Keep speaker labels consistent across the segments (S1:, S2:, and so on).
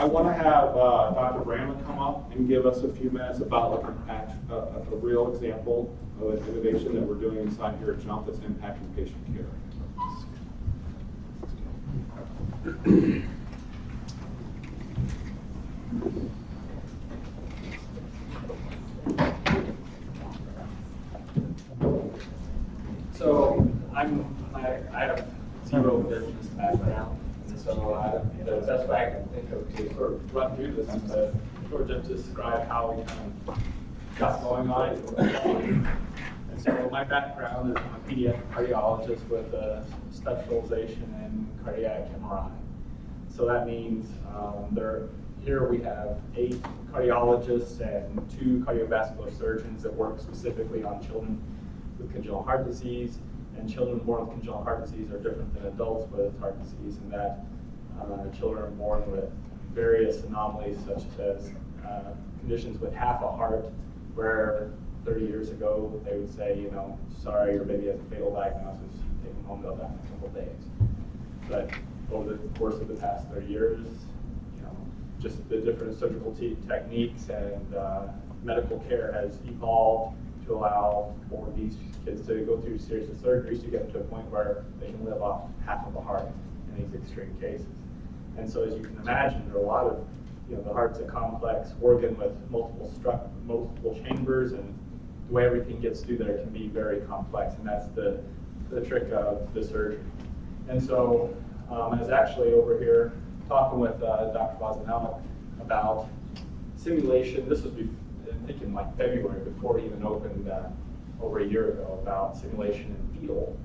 S1: I want to have Dr. Bramlet come up and give us a few minutes about like a real example of an innovation that we're doing inside here at Jump that's impacting patient care.
S2: So I have zero business background, and so the best way I can think of to sort of run through this is to sort of just describe how we kind of got going on it. And so my background is I'm a pediatric cardiologist with a specialization in cardiac MRI. So that means here we have 8 cardiologists and 2 cardiovascular surgeons that work specifically on children with congenital heart disease, and children born with congenital heart disease are different than adults with heart disease in that children are born with various anomalies such as conditions with half a heart, where 30 years ago they would say, you know, sorry, your baby has a fatal diagnosis, take them home, they'll die in a couple of days. But over the course of the past 30 years, you know, just the different surgical techniques and medical care has evolved to allow for these kids to go through series of surgeries to get to a point where they can live off half of a heart in these extreme cases. And so as you can imagine, there are a lot of, you know, the heart's a complex organ with multiple chambers, and the way everything gets through there can be very complex, and that's the trick of the surgery. And so I was actually over here talking with Dr. Bozanelli about simulation. This was I think in like February, before it even opened over a year ago, about simulation and fetal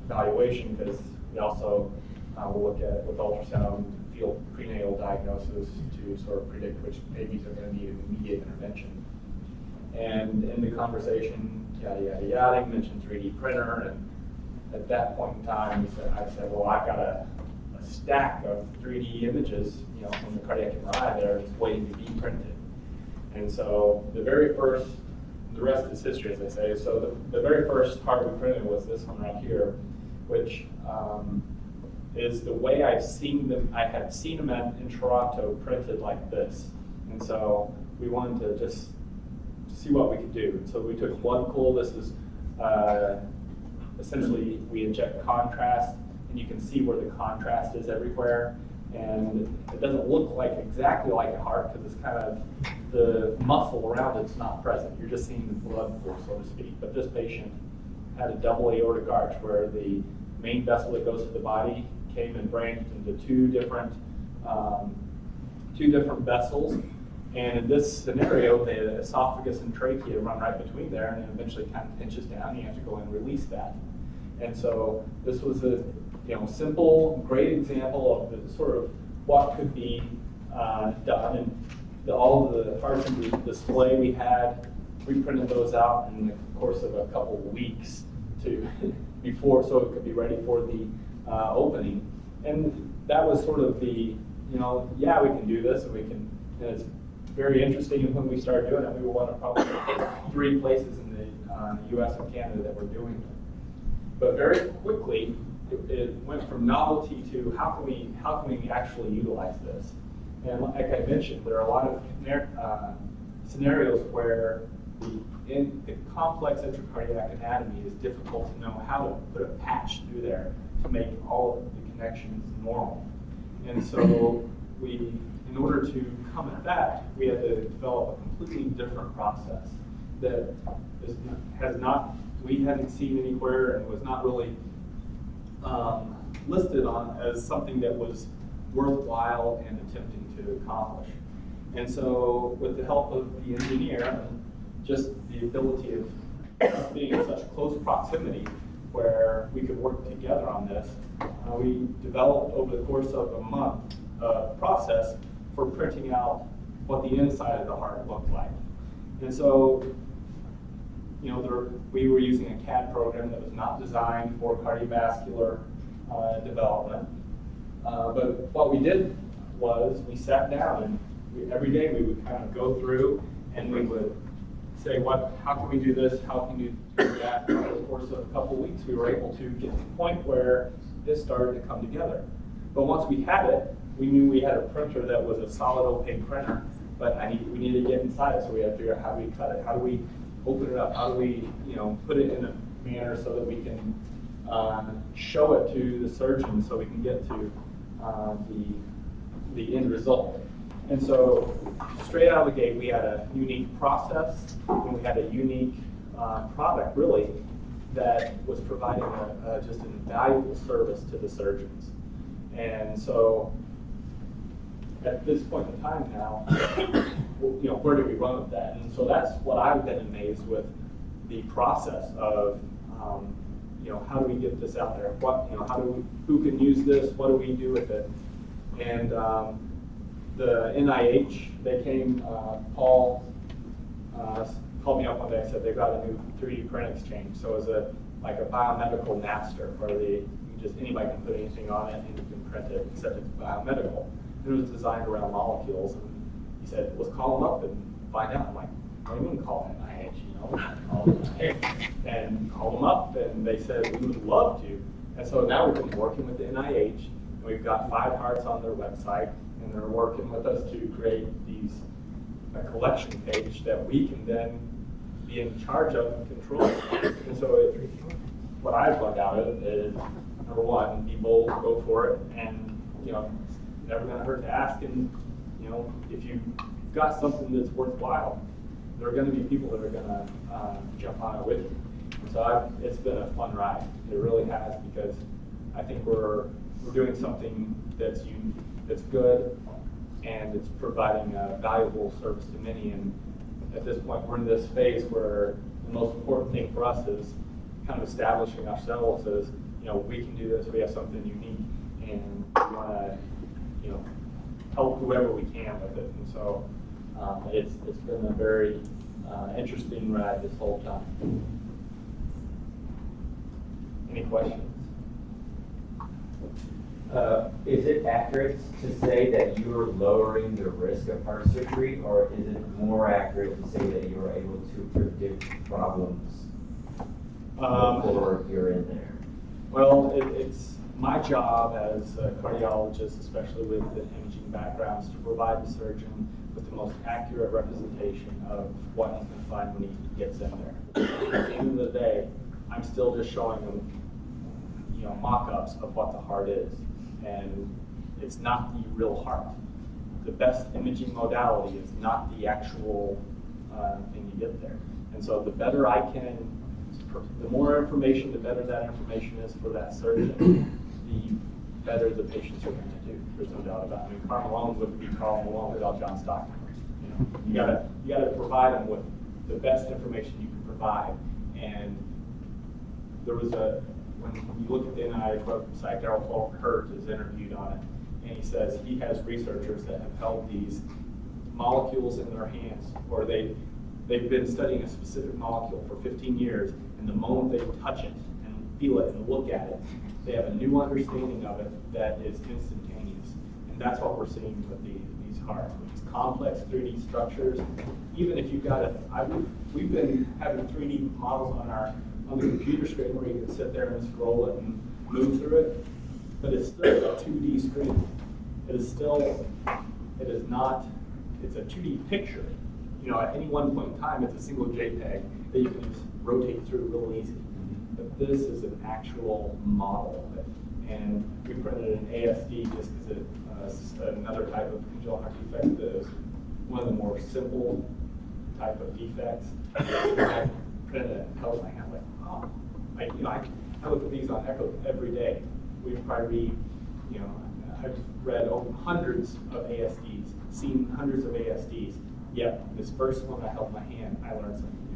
S2: evaluation, because we also will look at with ultrasound fetal prenatal diagnosis to sort of predict which babies are going to need immediate intervention. And in the conversation, yada yada yada, he mentioned 3D printer, and at that point in time, I said, well, I've got a stack of 3D images, you know, from the cardiac MRI there, just waiting to be printed. And so the rest is history, as I say. So the very first heart we printed was this one right here, which is the way I've seen them. I had seen them in Toronto printed like this. And so we wanted to just see what we could do. And so we took blood pool. This is essentially we inject contrast, and you can see where the contrast is everywhere. And it doesn't look like exactly like a heart because it's kind of the muscle around it's not present. You're just seeing the blood flow, so to speak. But this patient had a double aortic arch where the main vessel that goes to the body came and branched into two different vessels. And in this scenario, the esophagus and trachea run right between there, and then eventually kind of pinches down. And you have to go and release that. And so this was a simple, great example of the sort of what could be done. And all of the hearts in the display we had, we printed those out in the course of a couple of weeks so it could be ready for the opening. And that was sort of the, yeah, we can do this, and it's very interesting. And when we started doing it, we were one of probably 3 places in the U.S. and Canada that were doing it. But very quickly, it went from novelty to how can we actually utilize this? And like I mentioned, there are a lot of scenarios where the complex intracardiac anatomy is difficult to know how to put a patch through there to make all of the connections normal. And so in order to come at that, we had to develop a completely different process that we hadn't seen anywhere and was not really listed on as something that was worthwhile and attempting to accomplish. And so with the help of the engineer and just the ability of being in such close proximity where we could work together on this, we developed over the course of a month a process for printing out what the inside of the heart looked like. And so we were using a CAD program that was not designed for cardiovascular development. But what we did was we sat down, and every day we would kind of go through and we would say, how can we do this? How can you do that? Over the course of a couple weeks, we were able to get to the point where this started to come together. But once we had it, we knew we had a printer that was a solid opaque printer, but we needed to get inside it, so we had to figure out how do we cut it, how do we open it up, how do we put it in a manner so that we can show it to the surgeon so we can get to the end result. And so straight out of the gate, we had a unique process, and we had a unique product, really, that was providing just an invaluable service to the surgeons. And so at this point in time now, where do we run with that? And so that's what I've been amazed with, the process of, how do we get this out there? What, who can use this? What do we do with it? And the NIH, they came, Paul called me up one day and said they've got a new 3D print exchange. So it's like a biomedical master where anybody can put anything on it and you can print it, except it's biomedical. And it was designed around molecules. And he said, let's call them up and find out. I'm like, what do you mean call NIH? And called them up, and they said, we would love to. And so now we've been working with the NIH, and we've got 5 hearts on their website, and they're working with us to create a collection page that we can then be in charge of and control. And so what I've learned out of it is, number one, be bold, go for it, and it's never going to hurt to ask. And if you've got something that's worthwhile, there are going to be people that are going to jump on it with you. And so it's been a fun ride. It really has, because I think we're doing something that's good, and it's providing a valuable service to many. And at this point, we're in this phase where the most important thing for us is kind of establishing ourselves as, we can do this, we have something unique, and we want to, help whoever we can with it. And so it's been a very interesting ride this whole time. Any questions?
S3: Is it accurate to say that you are lowering the risk of heart surgery, or is it more accurate to say that you are able to predict problems before you're in there?
S2: Well, it's my job as a cardiologist, especially with the imaging backgrounds, to provide the surgeon with the most accurate representation of what he's going to find when he gets in there. At the end of the day, I'm still just showing them, mock-ups of what the heart is, and it's not the real heart. The best imaging modality is not the actual thing you get there. And so the better I can, the more information, the better that information is for that surgeon, the better the patients are going to do. There's no doubt about it. I mean, Carl Malone wouldn't be Carl Malone without John Stockton. You gotta provide them with the best information you can provide. And there was when you look at the NIH website, Darrell Hurt is interviewed on it, and he says he has researchers that have held these molecules in their hands, or they've been studying a specific molecule for 15 years, and the moment they touch it and feel it and look at it, they have a new understanding of it that is instantaneous. And that's what we're seeing with these hearts, with these complex 3D structures. Even if you've got we've been having 3D models on the computer screen where you can sit there and scroll it and move through it, but it's still a 2D screen. It's a 2D picture. At any one point in time, it's a single JPEG that you can just rotate through real easy. But this is an actual model of it. And we printed an ASD just because it's another type of congenital heart defect that is one of the more simple type of defects. I printed it and held my hand like, oh. I look at these on Echo every day. We've probably I've read over hundreds of ASDs, seen hundreds of ASDs. Yet, this first one I held my hand, I learned something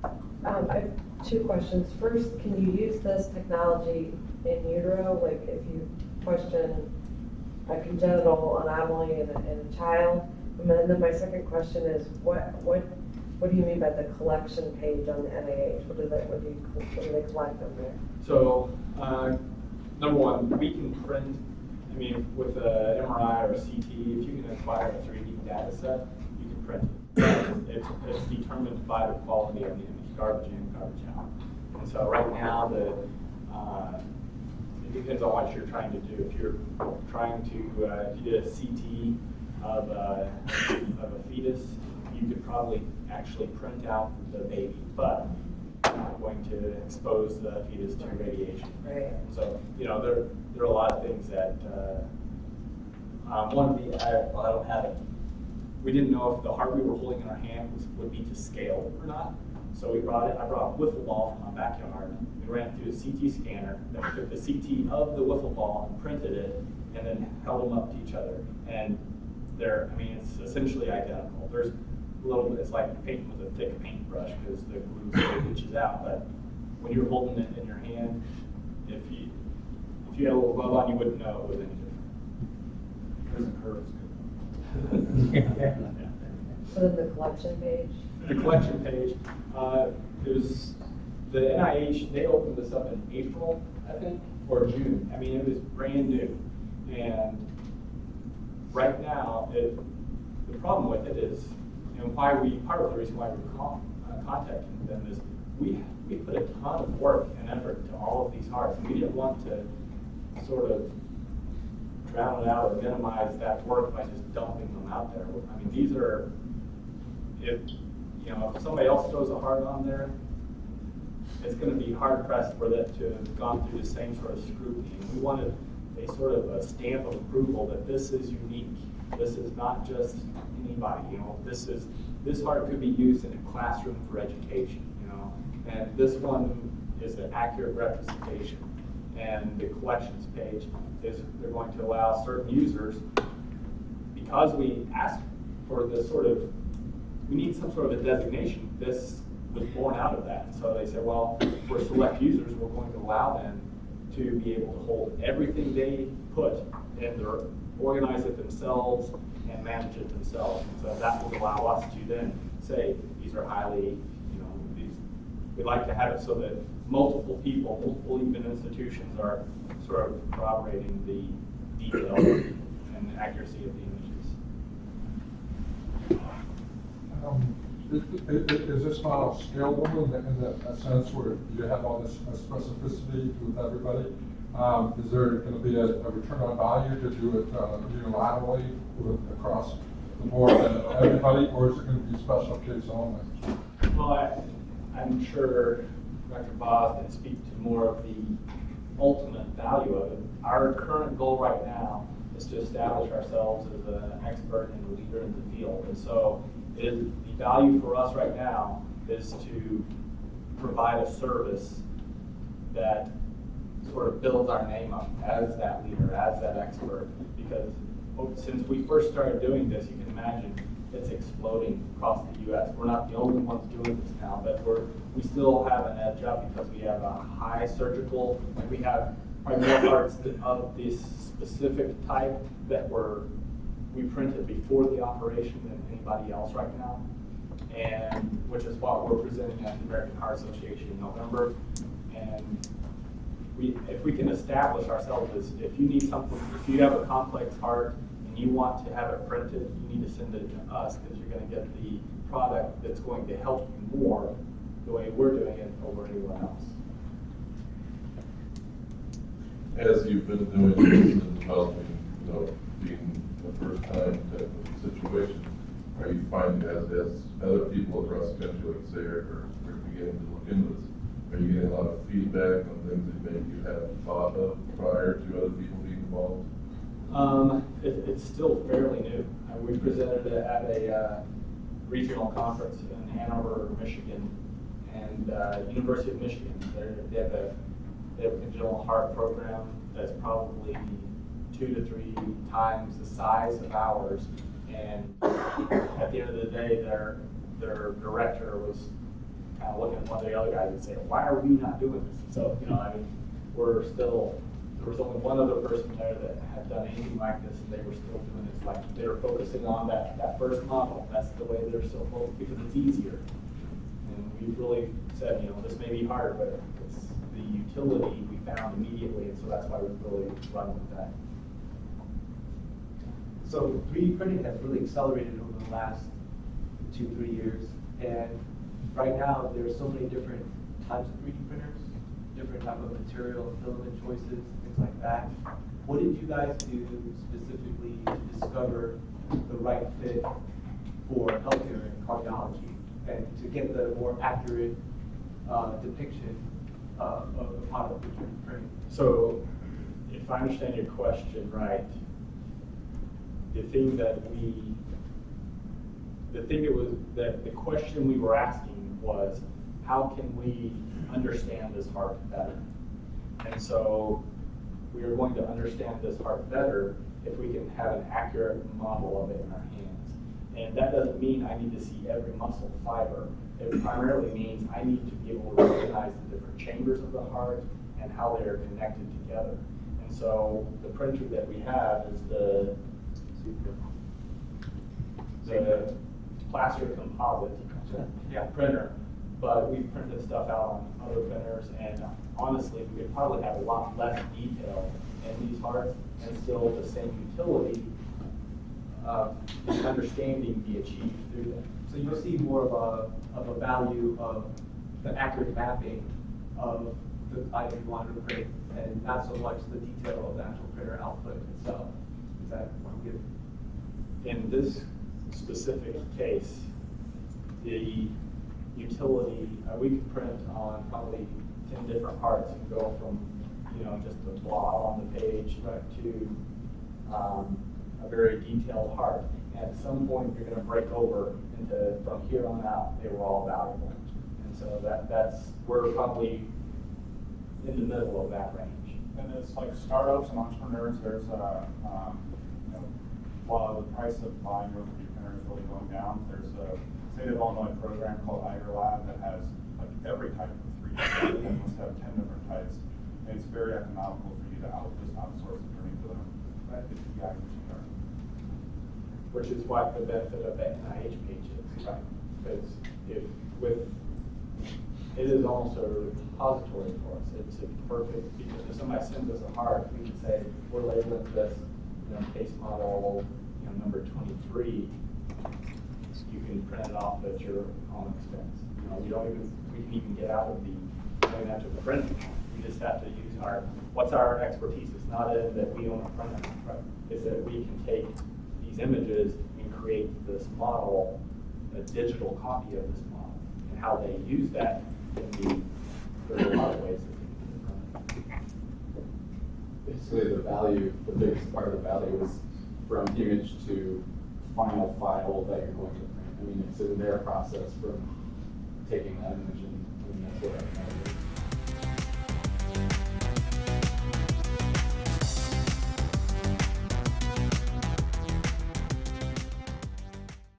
S2: new.
S4: I have 2 questions. First, can you use this technology in utero? Like if you question a congenital anomaly in a child? And then my second question is, what do you mean by the collection page on the NIH? What do they collect on there?
S2: So, number one, we can print. With an MRI or a CT, if you can acquire a 3D data set, you can print it. It's determined by the quality of the image, garbage in, garbage out. And so right now, it depends on what you're trying to do. If you're trying to, if you did a CT of a fetus, you could probably actually print out the baby, but you're not going to expose the fetus to radiation.
S4: Right.
S2: So, there are a lot of things that, one of the, I don't have it. We didn't know if the heart we were holding in our hand would be to scale or not. So I brought a wiffle ball from my backyard. We ran it through a CT scanner, then we took the CT of the wiffle ball and printed it, and then held them up to each other. And it's essentially identical. There's a little bit, it's like painting with a thick paintbrush because the glue sort of leaches out. But when you're holding it in your hand, if you had a little glove on, you wouldn't know it was any different. It doesn't hurt as good.
S4: So then the collection page?
S2: The collection page, there's the NIH, they opened this up in April, I think, or June. I mean, it was brand new. And right now, the problem with it is, part of the reason why we're contacting them is we put a ton of work and effort into all of these hearts. And we didn't want to sort of drown it out or minimize that work by just dumping them out there. I mean, these are, if somebody else throws a heart on there, it's going to be hard pressed for that to have gone through the same sort of scrutiny. And we wanted a sort of a stamp of approval that this is unique. This is not just anybody. This heart could be used in a classroom for education. And this one is an accurate representation. And the collections page is they're going to allow certain users, because we asked for this sort of, we need some sort of a designation. This was born out of that. And so they said, well, for select users, we're going to allow them to be able to hold everything they put and organize it themselves and manage it themselves. And so that would allow us to then say, these are highly, we'd like to have it so that multiple people, multiple even institutions are sort of corroborating the detail and accuracy of the images.
S5: Is this model scalable in the sense where you have all this specificity with everybody? Is there going to be a return on value to do it unilaterally across the board and everybody, or is it going to be special case only?
S2: Well, I'm sure Dr. Boz can speak to more of the ultimate value of it. Our current goal right now is to establish ourselves as an expert and a leader in the field. And so the value for us right now is to provide a service that sort of builds our name up as that leader, as that expert. Because since we first started doing this, you can imagine it's exploding across the U.S. We're not the only ones doing this now, but we still have an edge up because we have a high surgical, and we have probably more parts of this specific type that we printed before the operation than anybody else right now, and which is what we're presenting at the American Heart Association in November. And if we can establish ourselves as, if you need something, if you have a complex heart and you want to have it printed, you need to send it to us because you're going to get the product that's going to help you more the way we're doing it over anyone else.
S6: As you've been doing this and developing, being the first time type of situation, are you finding as other people across the country, like say, are beginning to look into this, are you getting a lot of feedback on things that maybe you hadn't thought of prior to other people being involved?
S2: It's still fairly new. We presented it at a regional conference in Ann Arbor, Michigan, and University of Michigan. They have a congenital heart program that's probably 2 to 3 times the size of ours. And at the end of the day, their director was kind of looking at one of the other guys and saying, "Why are we not doing this?" So we're still. There was only one other person there that had done anything like this, and they were still doing it. It's like they were focusing on that first model. That's the way they're still focused because it's easier. And we've really said, this may be hard, but it's the utility we found immediately, and so that's why we've really run with that.
S7: So 3D printing has really accelerated over the last 2-3 years, and right now there are so many different types of 3D printers. different type of material, filament choices, things like that. What did you guys do specifically to discover the right fit for healthcare and cardiology, and to get the more accurate depiction of the product that you're printing?
S2: So, if I understand your question right, the question we were asking was, how can we understand this heart better? And so, we are going to understand this heart better if we can have an accurate model of it in our hands. And that doesn't mean I need to see every muscle fiber. It primarily means I need to be able to recognize the different chambers of the heart and how they are connected together. And so the printer that we have is the plaster composite printer. But we've printed stuff out on other printers, and honestly, we could probably have a lot less detail in these hearts and still the same utility and understanding be achieved through them.
S7: So you'll see more of a value of the accurate mapping of the item you want to print, and not so much the detail of the actual printer output itself. Is that what I'm getting?
S2: In this specific case, the utility, we could print on probably 10 different parts and go from, just a blob on the page to a very detailed heart. And at some point, you're going to break over into, from here on out, they were all valuable. And so we're probably in the middle of that range.
S8: And it's like startups and entrepreneurs, there's while the price of buying your 3D printer is really going down, there's a state of Illinois program called iGerLab that has like every type of 3D printer. It must have 10 different types. And it's very economical for you to just outsource the printing to them. Right? If you guys are cheaper.
S2: Which is what the benefit of the NIH page is, right? Because it is almost a repository for us. It's a perfect, because if somebody sends us a heart, we can say, we're labeling this, case model, number 23. You can print it off at your own expense. We can even get out of going after the printing. We just have to use what's our expertise? It's not that we own a printer, right? It's that we can take these images and create this model, a digital copy of this model, and how they use that there's a lot of ways that they can print it.
S9: Basically, the biggest part of the value is from image to final file that you're going to print. I mean, it's in their process from taking that image, and that's what I